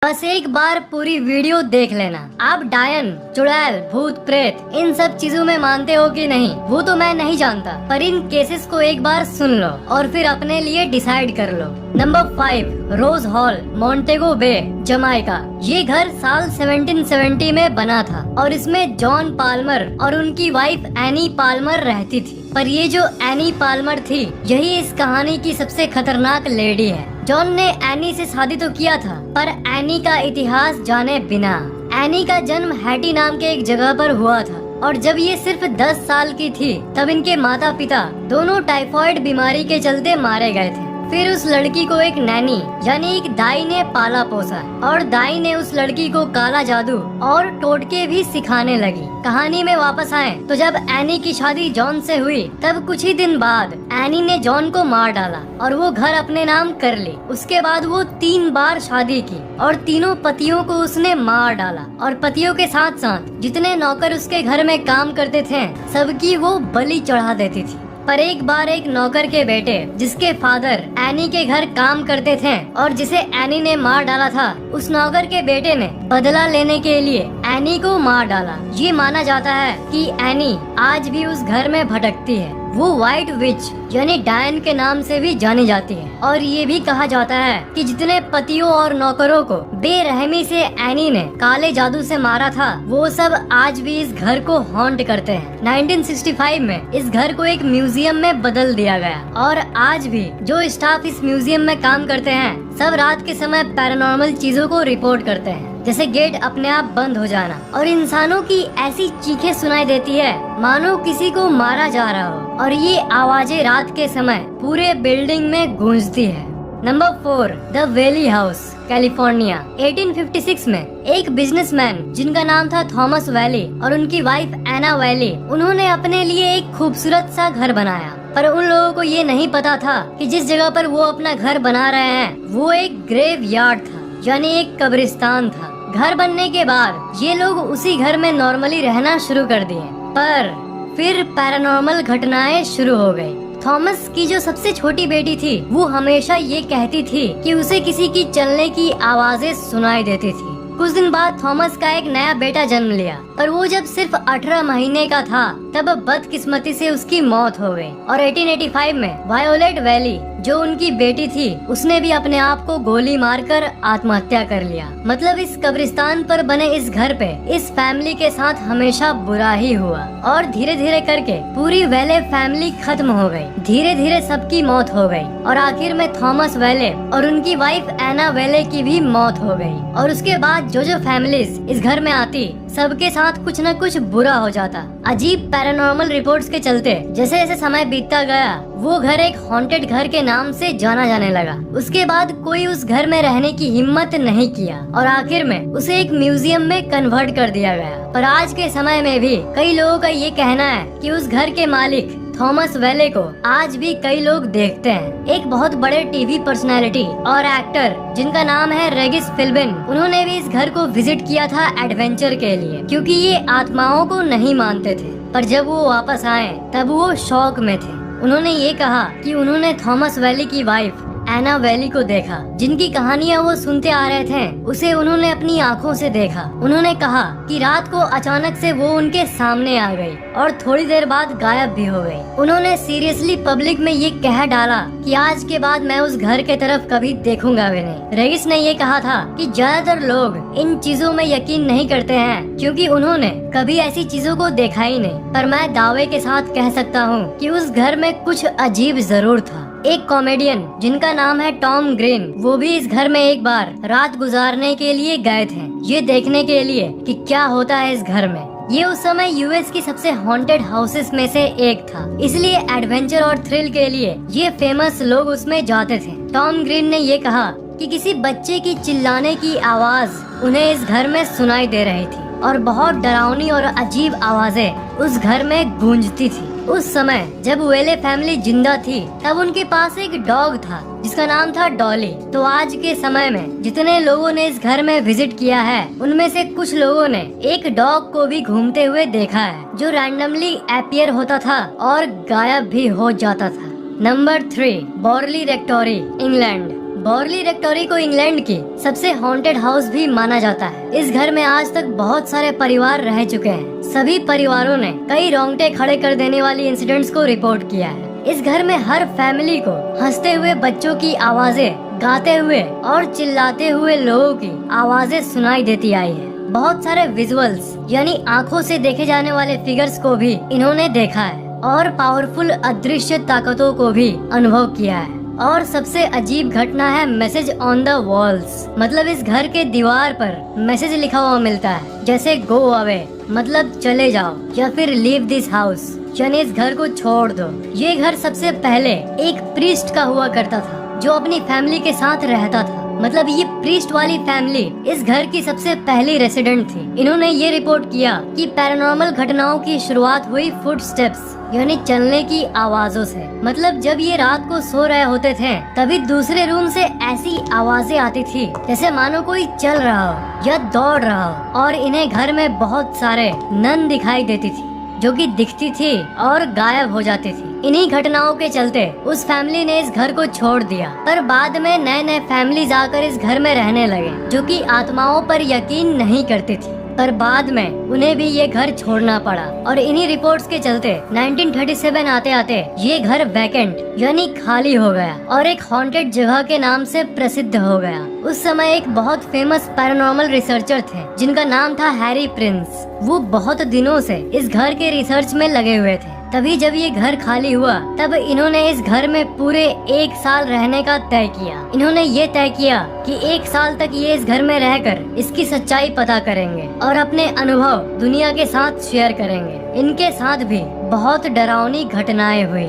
बस एक बार पूरी वीडियो देख लेना। आप डायन, चुड़ैल, भूत, प्रेत इन सब चीजों में मानते हो कि नहीं, वो तो मैं नहीं जानता, पर इन केसेस को एक बार सुन लो और फिर अपने लिए डिसाइड कर लो। नंबर 5, रोज हॉल, मोंटेगो बे, जमाइका। ये घर साल 1770 में बना था और इसमें जॉन पाल्मर और उनकी वाइफ एनी पाल्मर रहती थी। पर ये जो एनी पाल्मर थी, यही इस कहानी की सबसे खतरनाक लेडी है। जॉन ने एनी से शादी तो किया था, पर एनी का इतिहास जाने बिना। एनी का जन्म हैटी नाम के एक जगह पर हुआ था और जब ये सिर्फ 10 साल की थी तब इनके माता पिता दोनों टाइफाइड बीमारी के चलते मारे गए थे। फिर उस लड़की को एक नैनी यानी एक दाई ने पाला पोसा और दाई ने उस लड़की को काला जादू और टोटके भी सिखाने लगी। कहानी में वापस आए तो जब एनी की शादी जॉन से हुई तब कुछ ही दिन बाद एनी ने जॉन को मार डाला और वो घर अपने नाम कर ली। उसके बाद वो 3 बार शादी की और तीनों पतियों को उसने मार डाला और पतियों के साथ साथ जितने नौकर उसके घर में काम करते थे सबकी वो बलि चढ़ा देती थी। पर एक बार एक नौकर के बेटे जिसके फादर एनी के घर काम करते थे और जिसे एनी ने मार डाला था, उस नौकर के बेटे ने बदला लेने के लिए एनी को मार डाला। ये माना जाता है कि एनी आज भी उस घर में भटकती है। वो व्हाइट विच यानी डायन के नाम से भी जानी जाती है और ये भी कहा जाता है कि जितने पतियों और नौकरों को बेरहमी से एनी ने काले जादू से मारा था, वो सब आज भी इस घर को हॉन्ट करते हैं। 1965 में इस घर को एक म्यूजियम में बदल दिया गया और आज भी जो स्टाफ इस म्यूजियम में काम करते हैं सब रात के समय पैरानॉर्मल चीजों को रिपोर्ट करते हैं, जैसे गेट अपने आप बंद हो जाना और इंसानों की ऐसी चीखें सुनाई देती है मानो किसी को मारा जा रहा हो और ये आवाजें रात के समय पूरे बिल्डिंग में गूंजती है। Number 4, the valley house, California. 1856 में एक बिजनेसमैन जिनका नाम था थॉमस वैली और उनकी वाइफ एना वैली, उन्होंने अपने लिए एक खूबसूरत सा घर बनाया। पर उन लोगों को ये नहीं पता था कि जिस जगह पर वो अपना घर बना रहे हैं वो एक ग्रेव यार्ड था यानी एक कब्रिस्तान था। घर बनने के बाद ये लोग उसी घर में नॉर्मली रहना शुरू कर दिए, पर फिर पैरानॉर्मल घटनाएं शुरू हो गई। थॉमस की जो सबसे छोटी बेटी थी वो हमेशा ये कहती थी कि उसे किसी की चलने की आवाजें सुनाई देती थी। कुछ दिन बाद थॉमस का एक नया बेटा जन्म लिया, पर वो जब सिर्फ 18 महीने का था तब बदकिस्मती से उसकी मौत हो गई और 1885 में वायोलेट वैली जो उनकी बेटी थी उसने भी अपने आप को गोली मारकर आत्महत्या कर लिया। मतलब इस कब्रिस्तान पर बने इस घर पे इस फैमिली के साथ हमेशा बुरा ही हुआ और धीरे धीरे करके पूरी वैले फैमिली खत्म हो गई। धीरे धीरे सबकी मौत हो गई और आखिर में थॉमस वैले और उनकी वाइफ एना वैले की भी मौत हो गई। और उसके बाद जो फैमिलीज इस घर में आती सबके साथ कुछ न कुछ बुरा हो जाता। अजीब पैरानॉर्मल रिपोर्ट्स के चलते जैसे जैसे समय बीतता गया वो घर एक हॉन्टेड घर के नाम से जाना जाने लगा। उसके बाद कोई उस घर में रहने की हिम्मत नहीं किया और आखिर में उसे एक म्यूजियम में कन्वर्ट कर दिया गया। पर आज के समय में भी कई लोगों का ये कहना है कि उस घर के मालिक थॉमस वैले को आज भी कई लोग देखते हैं। एक बहुत बड़े टीवी पर्सनालिटी और एक्टर जिनका नाम है रेगिस फिल्बिन, उन्होंने भी इस घर को विजिट किया था एडवेंचर के लिए, क्योंकि ये आत्माओं को नहीं मानते थे। पर जब वो वापस आए तब वो शौक में थे। उन्होंने ये कहा कि उन्होंने थॉमस वैली की वाइफ एना वैली को देखा, जिनकी कहानियाँ वो सुनते आ रहे थे उसे उन्होंने अपनी आँखों से देखा। उन्होंने कहा कि रात को अचानक से वो उनके सामने आ गई और थोड़ी देर बाद गायब भी हो गई। उन्होंने सीरियसली पब्लिक में ये कह डाला कि आज के बाद मैं उस घर के तरफ कभी देखूंगा भी नहीं। रेगिस ने ये कहा था कि ज्यादातर लोग इन चीजों में यकीन नहीं करते हैं क्योंकि उन्होंने कभी ऐसी चीजों को देखा ही नहीं, पर मैं दावे के साथ कह सकता हूँ कि उस घर में कुछ अजीब जरूर था। एक कॉमेडियन जिनका नाम है टॉम ग्रीन, वो भी इस घर में एक बार रात गुजारने के लिए गए थे, ये देखने के लिए कि क्या होता है इस घर में। ये उस समय यूएस की सबसे हॉन्टेड हाउसेस में से एक था, इसलिए एडवेंचर और थ्रिल के लिए ये फेमस लोग उसमें जाते थे। टॉम ग्रीन ने ये कहा कि किसी बच्चे की चिल्लाने की आवाज उन्हें इस घर में सुनाई दे रही थी और बहुत डरावनी और अजीब आवाजें उस घर में गूंजती थी। उस समय जब वेले फैमिली जिंदा थी तब उनके पास एक डॉग था जिसका नाम था डॉली। तो आज के समय में जितने लोगों ने इस घर में विजिट किया है उनमें से कुछ लोगों ने एक डॉग को भी घूमते हुए देखा है जो रैंडमली अपीयर होता था और गायब भी हो जाता था। Number 3, बॉर्ली रेक्टोरी, England. बॉर्ली रेक्टोरी को इंग्लैंड की सबसे हॉन्टेड हाउस भी माना जाता है। इस घर में आज तक बहुत सारे परिवार रह चुके हैं। सभी परिवारों ने कई रोंगटे खड़े कर देने वाली इंसिडेंट्स को रिपोर्ट किया है। इस घर में हर फैमिली को हंसते हुए बच्चों की आवाजें, गाते हुए और चिल्लाते हुए लोगों की आवाजें सुनाई देती आई है। बहुत सारे विजुअल्स यानी आंखों से देखे जाने वाले फिगर्स को भी इन्होंने देखा है और पावरफुल अदृश्य ताकतों को भी अनुभव किया है। और सबसे अजीब घटना है मैसेज ऑन द वॉल्स। मतलब इस घर के दीवार पर मैसेज लिखा हुआ मिलता है, जैसे गो अवे मतलब चले जाओ, या फिर लीव दिस हाउस यानी इस घर को छोड़ दो। ये घर सबसे पहले एक प्रीस्ट का हुआ करता था जो अपनी फैमिली के साथ रहता था। मतलब ये प्रीस्ट वाली फैमिली इस घर की सबसे पहली रेसिडेंट थी। इन्होंने ये रिपोर्ट किया कि पैरानॉर्मल घटनाओं की शुरुआत हुई फुटस्टेप्स यानी चलने की आवाजों से। मतलब जब ये रात को सो रहे होते थे तभी दूसरे रूम से ऐसी आवाजें आती थी जैसे मानो कोई चल रहा हो या दौड़ रहा हो। और इन्हें घर में बहुत सारे नन दिखाई देती थी जो कि दिखती थी और गायब हो जाती थी। इन्हीं घटनाओं के चलते उस फैमिली ने इस घर को छोड़ दिया, पर बाद में नए नए फैमिलीज आकर इस घर में रहने लगे जो कि आत्माओं पर यकीन नहीं करती थी। पर बाद में उन्हें भी ये घर छोड़ना पड़ा और इन्हीं रिपोर्ट्स के चलते 1937 आते आते ये घर वैकेंट यानी खाली हो गया और एक हॉन्टेड जगह के नाम से प्रसिद्ध हो गया। उस समय एक बहुत फेमस पैरानॉर्मल रिसर्चर थे जिनका नाम था हैरी प्रिंस। वो बहुत दिनों से इस घर के रिसर्च में लगे हुए थे। तभी जब ये घर खाली हुआ तब इन्होंने इस घर में पूरे 1 साल रहने का तय किया। इन्होंने ये तय किया कि 1 साल तक ये इस घर में रहकर इसकी सच्चाई पता करेंगे और अपने अनुभव दुनिया के साथ शेयर करेंगे। इनके साथ भी बहुत डरावनी घटनाएं हुई।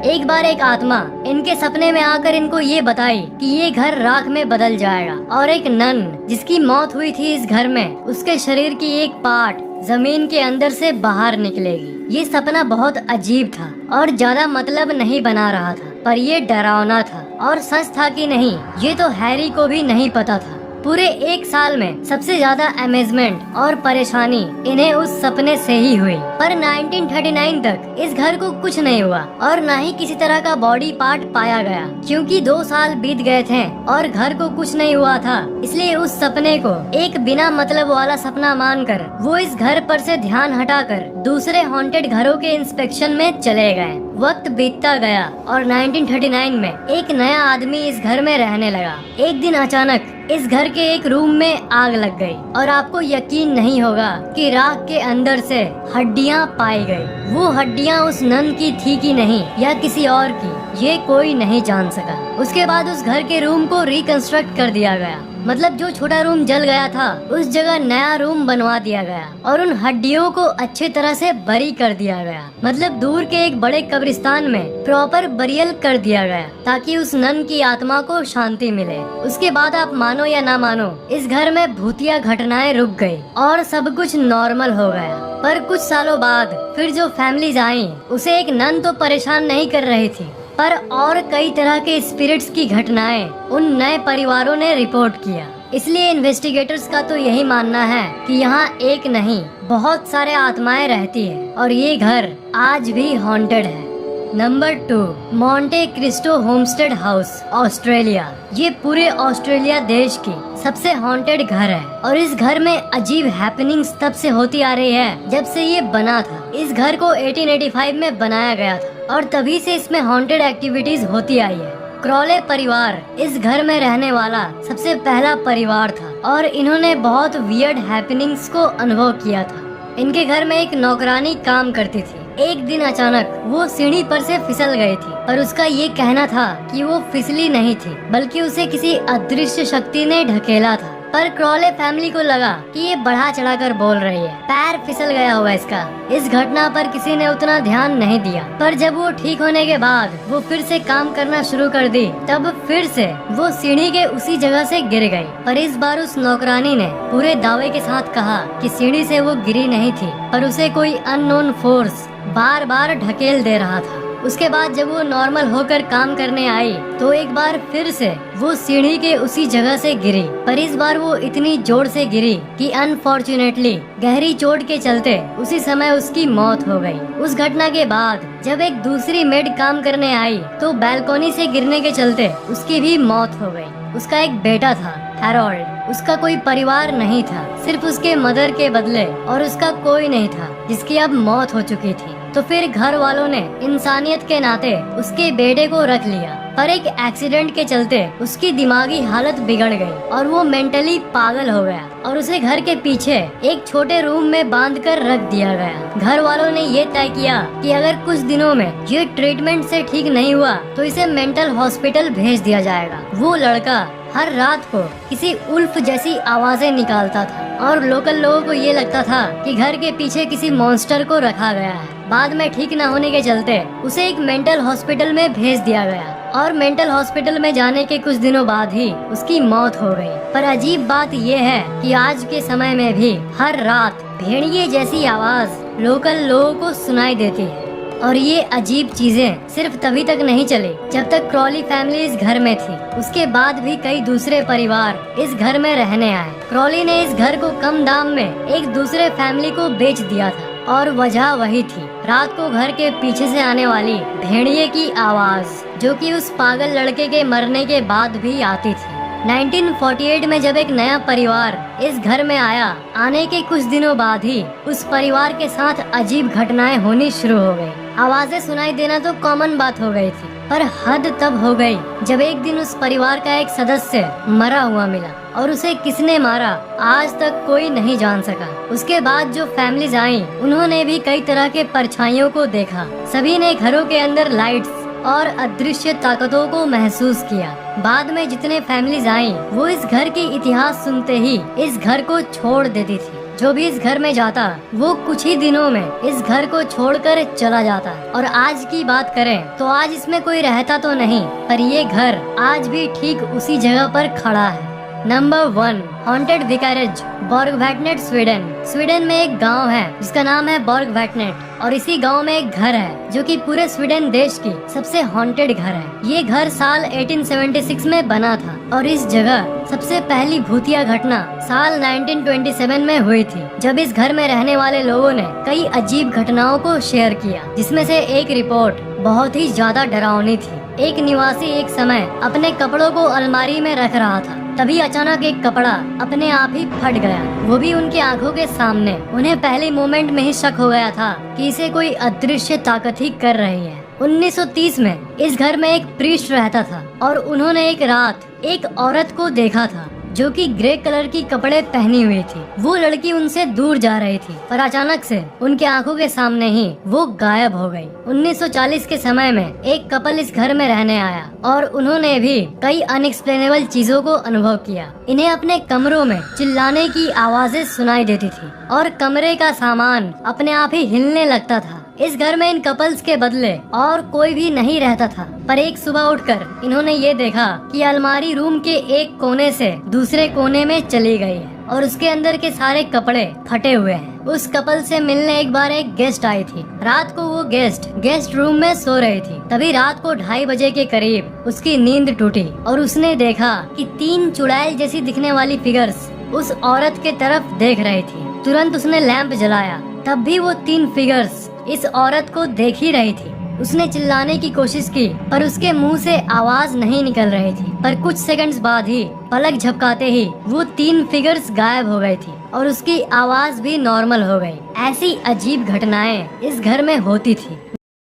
एक बार एक आत्मा इनके सपने में आकर इनको ये बताई कि ये घर राख में बदल जाएगा और एक नन जिसकी मौत हुई थी इस घर में, उसके शरीर की एक पार्ट जमीन के अंदर से बाहर निकलेगी। ये सपना बहुत अजीब था और ज्यादा मतलब नहीं बना रहा था, पर ये डरावना था और सच था कि नहीं ये तो हैरी को भी नहीं पता था। पूरे 1 साल में सबसे ज्यादा अमेजमेंट और परेशानी इन्हें उस सपने से ही हुई। पर 1939 तक इस घर को कुछ नहीं हुआ और न ही किसी तरह का बॉडी पार्ट पाया गया, क्योंकि 2 साल बीत गए थे और घर को कुछ नहीं हुआ था। इसलिए उस सपने को एक बिना मतलब वाला सपना मानकर वो इस घर पर से ध्यान हटाकर दूसरे हॉन्टेड घरों के इंस्पेक्शन में चले गए। वक्त बीतता गया और 1939 में एक नया आदमी इस घर में रहने लगा। एक दिन अचानक इस घर के एक रूम में आग लग गई और आपको यकीन नहीं होगा कि राख के अंदर से हड्डियां पाई गई। वो हड्डियां उस नन की थी कि नहीं या किसी और की, ये कोई नहीं जान सका। उसके बाद उस घर के रूम को रिकंस्ट्रक्ट कर दिया गया। मतलब जो छोटा रूम जल गया था उस जगह नया रूम बनवा दिया गया और उन हड्डियों को अच्छी तरह से बरी कर दिया गया। मतलब दूर के एक बड़े कब्रिस्तान में प्रॉपर बरियल कर दिया गया ताकि उस नन की आत्मा को शांति मिले। उसके बाद आप मानो या ना मानो इस घर में भूतिया घटनाएं रुक गई और सब कुछ नॉर्मल हो गया। पर कुछ सालों बाद फिर जो फैमिलीज आई उसे एक नन तो परेशान नहीं कर रही थी, पर और कई तरह के स्पिरिट्स की घटनाएं उन नए परिवारों ने रिपोर्ट किया। इसलिए इन्वेस्टिगेटर्स का तो यही मानना है कि यहाँ एक नहीं बहुत सारे आत्माएं रहती है और ये घर आज भी हॉन्टेड है। Number 2, Monte Christo homestead house, Australia. ये पूरे ऑस्ट्रेलिया देश की सबसे हॉन्टेड घर है और इस घर में अजीब हैपनिंग्स तब से होती आ रही है जब से ये बना था। इस घर को 1885 में बनाया गया था और तभी से इसमें हॉन्टेड एक्टिविटीज होती आई है। क्रॉले परिवार इस घर में रहने वाला सबसे पहला परिवार था और इन्होंने बहुत वियर्ड हैपनिंग्स को अनुभव किया था। इनके घर में एक नौकरानी काम करती थी। एक दिन अचानक वो सीढ़ी पर से फिसल गई थी, पर उसका ये कहना था कि वो फिसली नहीं थी बल्कि उसे किसी अदृश्य शक्ति ने ढकेला था। पर क्रॉले फैमिली को लगा कि ये बढ़ा चढ़ाकर बोल रही है, पैर फिसल गया होगा इसका। इस घटना पर किसी ने उतना ध्यान नहीं दिया, पर जब वो ठीक होने के बाद वो फिर से काम करना शुरू कर दी तब फिर से वो सीढ़ी के उसी जगह से गिर गई। पर इस बार उस नौकरानी ने पूरे दावे के साथ कहा कि सीढ़ी से वो गिरी नहीं थी, पर उसे कोई अननोन फोर्स बार बार ढकेल दे रहा था। उसके बाद जब वो नॉर्मल होकर काम करने आई तो एक बार फिर से वो सीढ़ी के उसी जगह से गिरी, पर इस बार वो इतनी जोर से गिरी कि अनफॉर्चुनेटली गहरी चोट के चलते उसी समय उसकी मौत हो गई। उस घटना के बाद जब एक दूसरी मेड काम करने आई तो बालकनी से गिरने के चलते उसकी भी मौत हो गई। उसका एक बेटा था हैरोल्ड, उसका कोई परिवार नहीं था, सिर्फ उसके मदर के बदले और उसका कोई नहीं था जिसकी अब मौत हो चुकी थी। तो फिर घर वालों ने इंसानियत के नाते उसके बेटे को रख लिया, पर एक एक्सीडेंट के चलते उसकी दिमागी हालत बिगड़ गई और वो मेंटली पागल हो गया और उसे घर के पीछे एक छोटे रूम में बांध कर रख दिया गया। घर वालों ने ये तय किया कि अगर कुछ दिनों में ये ट्रीटमेंट से ठीक नहीं हुआ तो इसे मेंटल हॉस्पिटल भेज दिया जाएगा। वो लड़का हर रात को किसी उल्फ जैसी आवाजें निकालता था और लोकल लोगों को ये लगता था कि घर के पीछे किसी मॉन्स्टर को रखा गया है। बाद में ठीक न होने के चलते उसे एक मेंटल हॉस्पिटल में भेज दिया गया और मेंटल हॉस्पिटल में जाने के कुछ दिनों बाद ही उसकी मौत हो गई। पर अजीब बात ये है कि आज के समय में भी हर रात भेड़िए जैसी आवाज लोकल लोगों को सुनाई देती है। और ये अजीब चीजें सिर्फ तभी तक नहीं चली जब तक क्रॉली फैमिली इस घर में थी। उसके बाद भी कई दूसरे परिवार इस घर में रहने आए। क्रॉली ने इस घर को कम दाम में एक दूसरे फैमिली को बेच दिया था और वजह वही थी, रात को घर के पीछे से आने वाली भेड़िए की आवाज, जो कि उस पागल लड़के के मरने के बाद भी आती थी। 1948 में जब एक नया परिवार इस घर में आया, आने के कुछ दिनों बाद ही उस परिवार के साथ अजीब घटनाएं होनी शुरू हो गई। आवाजें सुनाई देना तो कॉमन बात हो गई थी, पर हद तब हो गई जब एक दिन उस परिवार का एक सदस्य मरा हुआ मिला और उसे किसने मारा आज तक कोई नहीं जान सका। उसके बाद जो फैमिलीज आई उन्होंने भी कई तरह के परछाइयों को देखा। सभी ने घरों के अंदर लाइट्स और अदृश्य ताकतों को महसूस किया। बाद में जितने फैमिलीज आई वो इस घर की इतिहास सुनते ही इस घर को छोड़ देती थी। जो भी इस घर में जाता वो कुछ ही दिनों में इस घर को छोड़कर चला जाता। और आज की बात करें तो आज इसमें कोई रहता तो नहीं, पर ये घर आज भी ठीक उसी जगह पर खड़ा है। Number 1, haunted vicarage, Borgvattnet, Sweden. Sweden में एक गांव है जिसका नाम है बॉर्गवैटनेट और इसी गांव में एक घर है जो कि पूरे स्वीडन देश की सबसे हॉन्टेड घर है। ये घर साल 1876 में बना था और इस जगह सबसे पहली भूतिया घटना साल 1927 में हुई थी, जब इस घर में रहने वाले लोगों ने कई अजीब घटनाओं को शेयर किया, जिसमें से एक रिपोर्ट बहुत ही ज्यादा डरावनी थी। एक निवासी एक समय अपने कपड़ों को अलमारी में रख रहा था, तभी अचानक एक कपड़ा अपने आप ही फट गया, वो भी उनकी आंखों के सामने। उन्हें पहले मोमेंट में ही शक हो गया था कि इसे कोई अदृश्य ताकत ही कर रही है। 1930 में इस घर में एक प्रीस्ट रहता था और उन्होंने एक रात एक औरत को देखा था जो कि ग्रे कलर की कपड़े पहनी हुई थी। वो लड़की उनसे दूर जा रही थी, पर अचानक से उनके आंखों के सामने ही वो गायब हो गई। 1940 के समय में एक कपल इस घर में रहने आया और उन्होंने भी कई अनएक्सप्लेनेबल चीजों को अनुभव किया। इन्हें अपने कमरों में चिल्लाने की आवाजें सुनाई देती थी और कमरे का सामान अपने आप ही हिलने लगता था। इस घर में इन कपल्स के बदले और कोई भी नहीं रहता था, पर एक सुबह उठकर इन्होंने ये देखा कि अलमारी रूम के एक कोने से दूसरे कोने में चली गई है और उसके अंदर के सारे कपड़े फटे हुए हैं। उस कपल से मिलने एक बार एक गेस्ट आई थी। रात को वो गेस्ट रूम में सो रही थी। तभी रात को 2:30 बजे के करीब उसकी नींद टूटी और उसने देखा कि 3 चुड़ैल जैसी दिखने वाली फिगर्स उस औरत के तरफ देख रही थी। तुरंत उसने लैंप जलाया, तब भी वो 3 फिगर्स इस औरत को देख ही रही थी। उसने चिल्लाने की कोशिश की पर उसके मुंह से आवाज नहीं निकल रही थी, पर कुछ सेकंड्स बाद ही पलक झपकाते ही वो 3 फिगर्स गायब हो गई थी और उसकी आवाज भी नॉर्मल हो गई। ऐसी अजीब घटनाएं इस घर में होती थी।